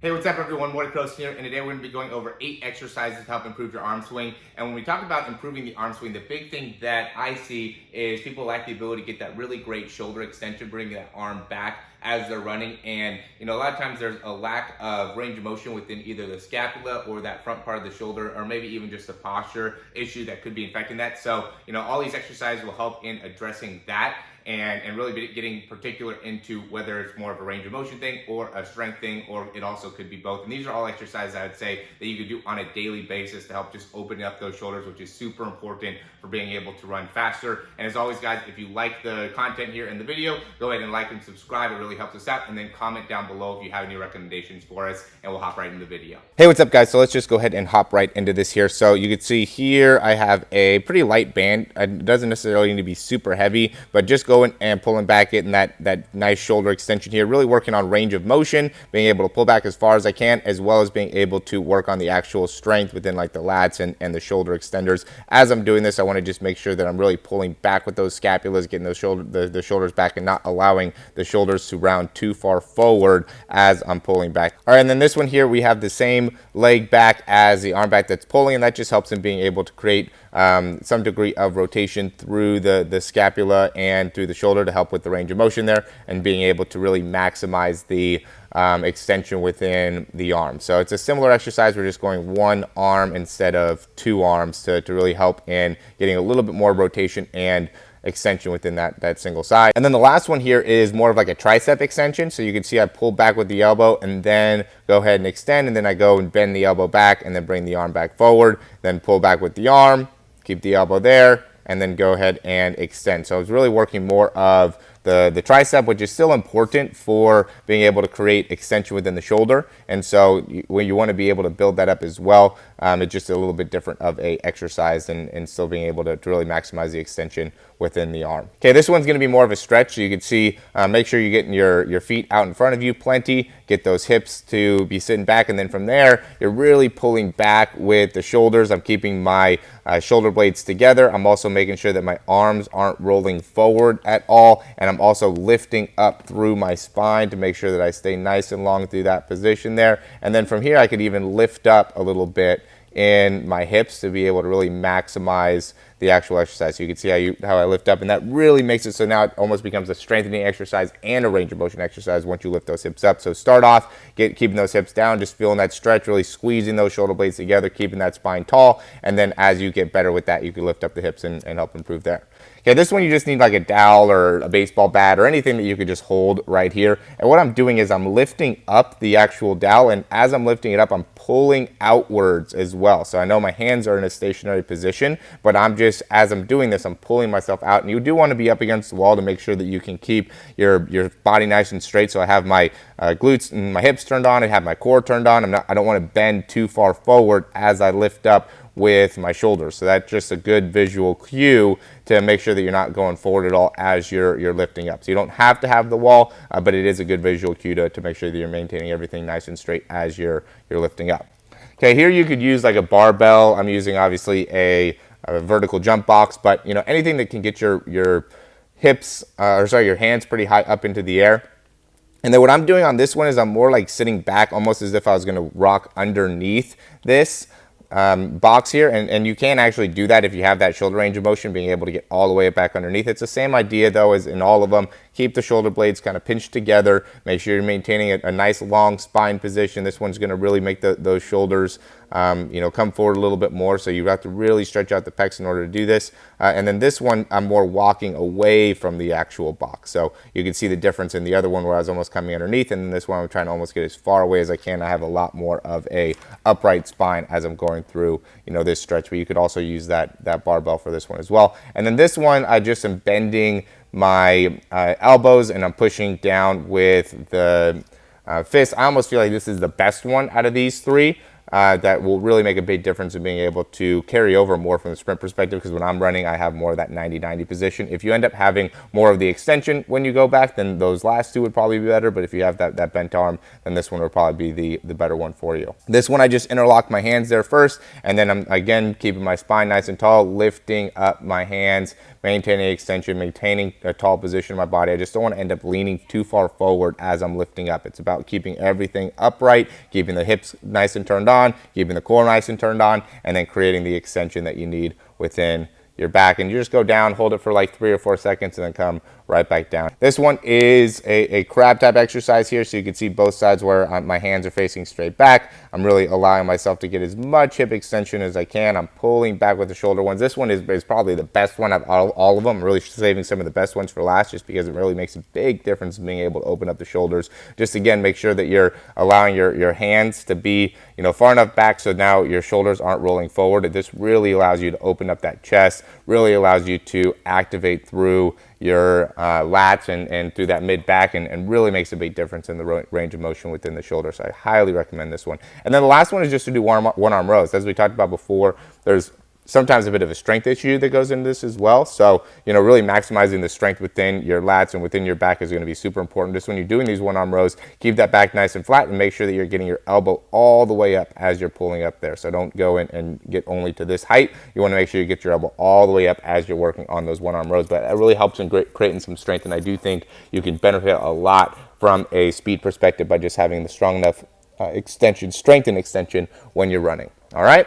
Hey, what's up everyone? Morey Croson here, and today we're going to be going over 8 exercises to help improve your arm swing. And when we talk about improving the arm swing, the big thing that I see is people lack the ability to get that really great shoulder extension, bringing that arm back as they're running. And a lot of times there's a lack of range of motion within either the scapula or that front part of the shoulder, or maybe even just a posture issue that could be infecting that. So, all these exercises will help in addressing that. And really getting particular into whether it's more of a range of motion thing or a strength thing, or it also could be both. And these are all exercises I would say that you could do on a daily basis to help just open up those shoulders, which is super important for being able to run faster. And as always, guys, if you like the content here in the video, go ahead and like and subscribe. It really helps us out. And then comment down below if you have any recommendations for us, and we'll hop right into the video. Hey, what's up, guys? So let's just go ahead and hop right into this here. So you can see here I have a pretty light band. It doesn't necessarily need to be super heavy, but just going and pulling back, getting that nice shoulder extension here, really working on range of motion, being able to pull back as far as I can, as well as being able to work on the actual strength within like the lats and the shoulder extenders. As I'm doing this, I want to just make sure that I'm really pulling back with those scapulas, getting those the shoulders back and not allowing the shoulders to round too far forward as I'm pulling back. All right, and then this one here, we have the same leg back as the arm back that's pulling, and that just helps in being able to create some degree of rotation through the scapula and through the shoulder to help with the range of motion there, and being able to really maximize the extension within the arm. So it's a similar exercise. We're just going one arm instead of two arms to really help in getting a little bit more rotation and extension within that single side. And then the last one here is more of like a tricep extension. So you can see I pull back with the elbow and then go ahead and extend, and then I go and bend the elbow back and then bring the arm back forward, then pull back with the arm, keep the elbow there, and then go ahead and extend. So it's really working more of the tricep, which is still important for being able to create extension within the shoulder. And so when you want to be able to build that up as well, it's just a little bit different of a exercise, and still being able to really maximize the extension within the arm. Okay, this one's going to be more of a stretch. So you can see, make sure you're getting your feet out in front of you plenty, get those hips to be sitting back, and then from there, you're really pulling back with the shoulders. I'm keeping my shoulder blades together. I'm also making sure that my arms aren't rolling forward at all, and I'm also lifting up through my spine to make sure that I stay nice and long through that position there. And then from here, I could even lift up a little bit in my hips to be able to really maximize the actual exercise. So you can see how I lift up, and that really makes it so now it almost becomes a strengthening exercise and a range of motion exercise once you lift those hips up. So start off keeping those hips down, just feeling that stretch, really squeezing those shoulder blades together, keeping that spine tall, and then as you get better with that, you can lift up the hips and help improve there. Okay, this one you just need like a dowel or a baseball bat or anything that you could just hold right here. And what I'm doing is I'm lifting up the actual dowel, and as I'm lifting it up, I'm pulling outwards as well. So I know my hands are in a stationary position, but as I'm doing this, I'm pulling myself out. And you do want to be up against the wall to make sure that you can keep your body nice and straight. So I have my glutes and my hips turned on, I have my core turned on. I don't want to bend too far forward as I lift up with my shoulders. So that's just a good visual cue to make sure that you're not going forward at all as you're lifting up. So you don't have to have the wall, but it is a good visual cue to make sure that you're maintaining everything nice and straight as you're lifting up. Okay, here you could use like a barbell. I'm using obviously a vertical jump box, but anything that can get your hips, your hands pretty high up into the air. And then what I'm doing on this one is I'm more like sitting back, almost as if I was going to rock underneath this box here, and you can actually do that if you have that shoulder range of motion, being able to get all the way back underneath. It's the same idea though as in all of them. Keep the shoulder blades kind of pinched together, make sure you're maintaining a nice long spine position. This one's going to really make those shoulders come forward a little bit more, so you have to really stretch out the pecs in order to do this. And then this one, I'm more walking away from the actual box. So you can see the difference in the other one where I was almost coming underneath, and then this one I'm trying to almost get as far away as I can. I have a lot more of a upright spine as I'm going through this stretch, but you could also use that barbell for this one as well. And then this one, I just am bending my elbows and I'm pushing down with the fist. I almost feel like this is the best one out of these three. that will really make a big difference in being able to carry over more from the sprint perspective, because when I'm running, I have more of that 90-90 position. If you end up having more of the extension when you go back, then those last two would probably be better, but if you have that bent arm, then this one would probably be the better one for you. This one, I just interlock my hands there first, and then I'm, again, keeping my spine nice and tall, lifting up my hands, maintaining extension, maintaining a tall position in my body. I just don't want to end up leaning too far forward as I'm lifting up. It's about keeping everything upright, keeping the hips nice and turned on, keeping the core nice and turned on, and then creating the extension that you need within your back. And you just go down, hold it for like 3 or 4 seconds, and then come right back down. This one is a crab type exercise here, so you can see both sides where my hands are facing straight back. I'm really allowing myself to get as much hip extension as I can. I'm pulling back with the shoulder ones. This one is probably the best one of all of them. I'm really saving some of the best ones for last, just because it really makes a big difference in being able to open up the shoulders. Just again, make sure that you're allowing your hands to be, you know, far enough back so now your shoulders aren't rolling forward. This really allows you to open up that chest, really allows you to activate through your lats and through that mid back, and really makes a big difference in the range of motion within the shoulder. So I highly recommend this one. And then the last one is just to do one arm rows. As we talked about before, there's sometimes a bit of a strength issue that goes into this as well. So, you know, really maximizing the strength within your lats and within your back is going to be super important. Just when you're doing these one-arm rows, keep that back nice and flat and make sure that you're getting your elbow all the way up as you're pulling up there. So don't go in and get only to this height. You want to make sure you get your elbow all the way up as you're working on those one-arm rows. But it really helps in creating some strength, and I do think you can benefit a lot from a speed perspective by just having the strong enough strength and extension when you're running. All right?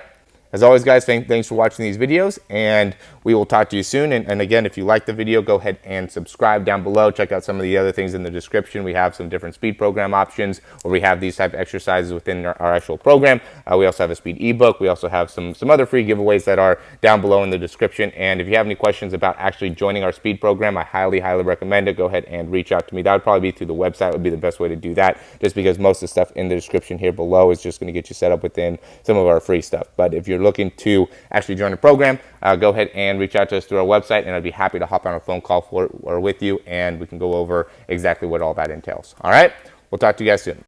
As always, guys, thanks for watching these videos, and we will talk to you soon. And again, if you like the video, go ahead and subscribe down below. Check out some of the other things in the description. We have some different speed program options where we have these type of exercises within our actual program. We also have a speed ebook. We also have some other free giveaways that are down below in the description. And if you have any questions about actually joining our speed program, I highly recommend it. Go ahead and reach out to me. That would probably be through the website, would be the best way to do that, just because most of the stuff in the description here below is just going to get you set up within some of our free stuff. But if you're looking to actually join the program, go ahead and reach out to us through our website, and I'd be happy to hop on a phone call or with you, and we can go over exactly what all that entails. All right, we'll talk to you guys soon.